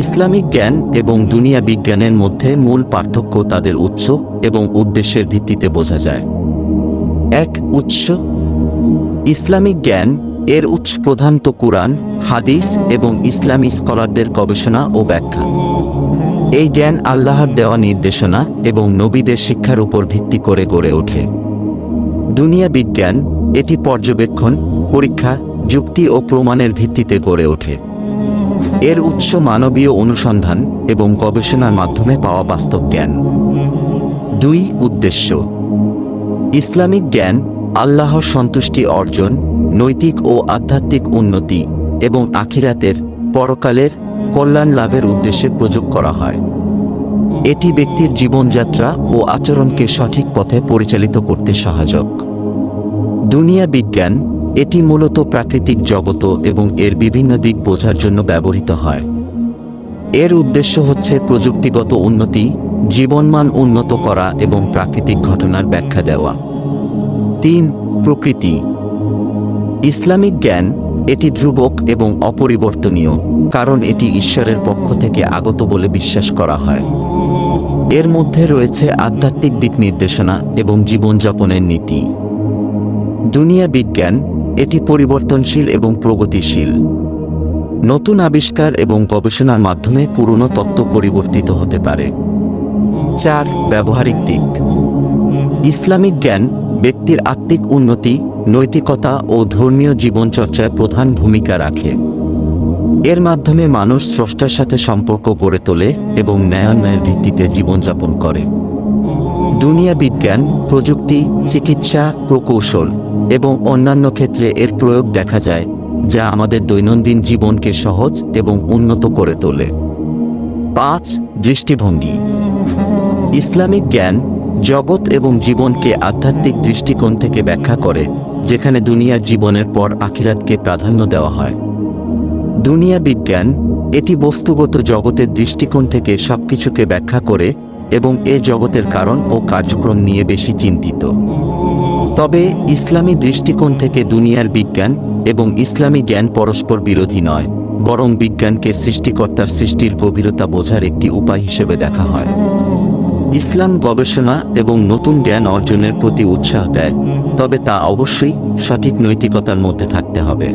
Islamic জ্ঞান এবং দুনিয়া বিজ্ঞানের মধ্যে মূল পার্থক্য তাদের উৎস এবং উদ্দেশ্যের ভিত্তিতে বোঝা যায়। 1. উৎস। ইসলামিক জ্ঞান এর উৎস প্রধানত কুরআন, হাদিস এবং ইসলামী স্কলারদের গবেষণা ও ব্যাখ্যা। এই জ্ঞান আল্লাহর দেওয়া নির্দেশনা এবং নবীদের শিক্ষার উপর ভিত্তি করে গড়ে ওঠে। দুনিয়া বিজ্ঞান এটি পর্যবেক্ষণ, পরীক্ষা, যুক্তি ও প্রমাণের ভিত্তিতে গড়ে ওঠে। এর উৎস মানবীয় অনুসন্ধান এবং গবেষণার মাধ্যমে পাওয়া বাস্তব জ্ঞান। 2. উদ্দেশ্য। ইসলামিক জ্ঞান আল্লাহর সন্তুষ্টি অর্জন, নৈতিক ও আধ্যাত্মিক উন্নতি এবং আখিরাতের পরকালের কল্যাণ লাভের উদ্দেশ্যে প্রয়োগ করা হয়। এটি ব্যক্তির জীবনযাত্রা ও আচরণকে সঠিক পথে পরিচালিত করতে সহায়ক। দুনিয়া বিজ্ঞান এটি মূলত প্রাকৃতিক জগৎ এবং এর বিভিন্ন দিক বোঝার জন্য ব্যবহৃত হয়। এর উদ্দেশ্য হচ্ছে প্রযুক্তিগত উন্নতি, জীবনমান উন্নত করা এবং প্রাকৃতিক ঘটনার ব্যাখ্যা দেওয়া। 3. প্রকৃতি। ইসলামিক জ্ঞান এটি ধ্রুবক এবং অপরিবর্তনীয়, কারণ এটি ঈশ্বরের পক্ষ থেকে আগত বলে বিশ্বাস করা হয়। এর মধ্যে রয়েছে আধ্যাত্মিক দিক নির্দেশনা এবং জীবনযাপনের নীতি। দুনিয়া বিজ্ঞান এটি পরিবর্তনশীল এবং প্রগতিশীল। নতুন আবিষ্কার এবং গবেষণার মাধ্যমে পুরনো তত্ত্ব পরিবর্তিত হতে পারে। 4. ব্যবহারিক দিক। ইসলামিক জ্ঞান ব্যক্তির আত্মিক উন্নতি, নৈতিকতা ও ধর্মীয় জীবনচর্চায় প্রধান ভূমিকা রাখে। এর মাধ্যমে মানুষ স্রষ্টার সাথে সম্পর্ক গড়ে তোলে এবং ন্যায়ান্যায়ের ভিত্তিতে জীবনযাপন করে। দুনিয়া বিজ্ঞান প্রযুক্তি, চিকিৎসা, প্রকৌশল এবং অন্যান্য ক্ষেত্রে এর প্রয়োগ দেখা যায়, যা আমাদের দৈনন্দিন জীবনকে সহজ এবং উন্নত করে তোলে। 5. দৃষ্টিভঙ্গি। ইসলামিক জ্ঞান জগৎ এবং জীবনকে আধ্যাত্মিক দৃষ্টিকোণ থেকে ব্যাখ্যা করে, যেখানে দুনিয়ার জীবনের পর আখিরাতকে প্রাধান্য দেওয়া হয়। দুনিয়া বিজ্ঞান এটি বস্তুগত জগতের দৃষ্টিকোণ থেকে সবকিছুকে ব্যাখ্যা করে এবং এ জগতের কারণ ও কার্যক্রম নিয়ে বেশি চিন্তিত। তবে ইসলামী দৃষ্টিকোণ থেকে দুনিয়ার বিজ্ঞান এবং ইসলামী জ্ঞান পরস্পর বিরোধী নয়, বরং বিজ্ঞানকে সৃষ্টিকর্তার সৃষ্টির গভীরতা বোঝার একটি উপায় হিসেবে দেখা হয়। ইসলাম গবেষণা এবং নতুন জ্ঞান অর্জনের প্রতি উৎসাহ দেয়, তবে তা অবশ্যই সঠিক নৈতিকতার মধ্যে থাকতে হবে।